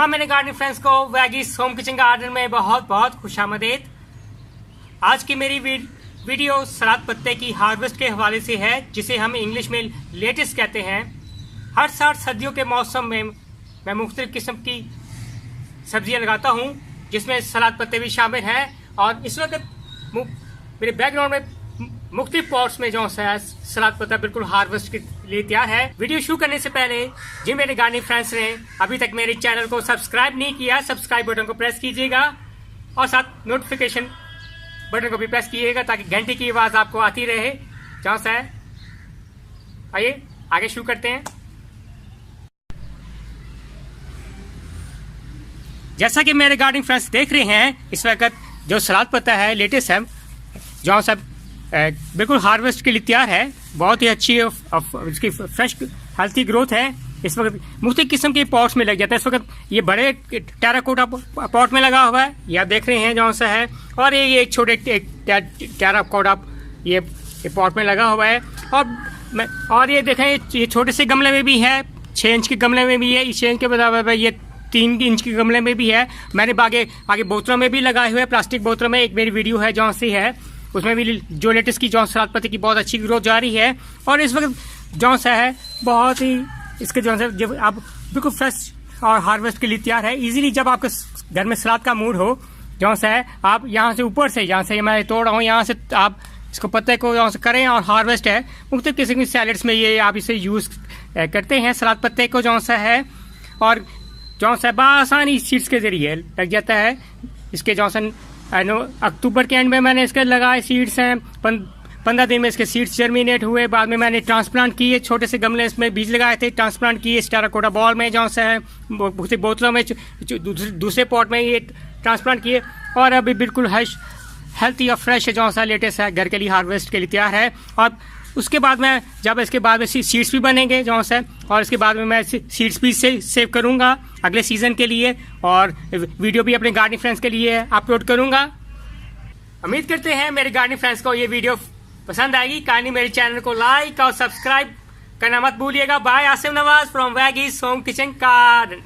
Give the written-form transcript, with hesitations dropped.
तमाम मेरे gardening friends को वैगीज होम किचन गार्डन में बहुत बहुत खुशामदीद। आज की मेरी वीडियो सलाद पत्ते की हार्वेस्ट के हवाले से है, जिसे हम इंग्लिश में लेटिस कहते हैं। हर साल सर्दियों के मौसम में मैं मुख्तलिफ किस्म की सब्जियां लगाता हूं, जिसमें सलाद पत्ते भी शामिल हैं। और इस वक्त मेरे बैकग्राउंड में मुख्तलिफ पॉट्स में जो है सलाद पत्ता बिल्कुल हार्वेस्ट के लिए तैयार है। वीडियो शुरू करने से पहले जिन मेरे गार्डनिंग फ्रेंड्स ने अभी तक मेरे चैनल को सब्सक्राइब नहीं किया, सब्सक्राइब बटन को प्रेस कीजिएगा और साथ नोटिफिकेशन बटन को भी प्रेस कीजिएगा ताकि घंटे की आवाज आपको आती रहे। जहाँ से आइए आगे शुरू करते हैं। जैसा कि मेरे गार्डनिंग फ्रेंड्स देख रहे हैं, इस वक्त जो सलाद पत्ता है लेटेस्ट है, जो सब बिल्कुल हार्वेस्ट के लिए तैयार है। बहुत ही अच्छी इसकी फ्रेश हेल्थी ग्रोथ है। इस वक्त मुख्तलिफ किस्म के पॉट्स में लग जाता है। इस वक्त ये बड़े टेराकोटा पॉट में लगा हुआ है, ये आप देख रहे हैं जो सा है, और ये छोटे टेराकोटा ये पॉट में लगा हुआ है। और ये देखें, ये छोटे से गमले में भी है, 6 इंच के गमले में भी है, 6 इंच के बराबर ये 3 इंच के गमले में भी है। मैंने आगे बोतलों में भी लगाए हुए, प्लास्टिक बोतलों में। एक मेरी वीडियो है जौन सी है, उसमें भी जो लेटेस्ट की जौन सलाद पत्ते की बहुत अच्छी ग्रोथ जारी है। और इस वक्त जौन सा है बहुत ही इसके जौन सा जब आप बिल्कुल फ्रेश और हार्वेस्ट के लिए तैयार है। इजीली जब आपके घर में सलाद का मूड हो, जौन सा है आप यहाँ से ऊपर से, यहाँ से मैं तोड़ रहा हूँ, यहाँ से आप इसको पत्ते को यहाँ से करें और हार्वेस्ट है। मुख्तलिफ किस्म की सैलड्स में ये आप इसे यूज़ करते हैं सलाद पत्ते को, जौन सा है। और जौन सा बआसानी सीड्स के जरिए लग जाता है। इसके जौन सा अक्टूबर के एंड में मैंने इसके लगाए सीड्स हैं। 15 दिन में इसके सीड्स जर्मिनेट हुए। बाद में मैंने ट्रांसप्लांट किए, छोटे से गमले इसमें बीज लगाए थे, ट्रांसप्लांट किए टेराकोटा बॉल में, जौन सा है बोतलों में, दूसरे पॉट में ये ट्रांसप्लांट किए। और अभी बिल्कुल हेल्थी और फ्रेश है, जौन सा लेटेस्ट है, घर के लिए हार्वेस्ट के लिए तैयार है। और उसके बाद में इसके बाद में सीड्स भी बनेंगे जौन सा, और इसके बाद में मैं सीड्स भी सेव करूंगा अगले सीजन के लिए, और वीडियो भी अपने गार्डनिंग फ्रेंड्स के लिए अपलोड करूंगा। उम्मीद करते हैं मेरे गार्डनिंग फ्रेंड्स को ये वीडियो पसंद आएगी। काइंडली मेरे चैनल को लाइक और सब्सक्राइब करना मत भूलिएगा। Bye. Asif Nawaz from veggies home kitchen garden.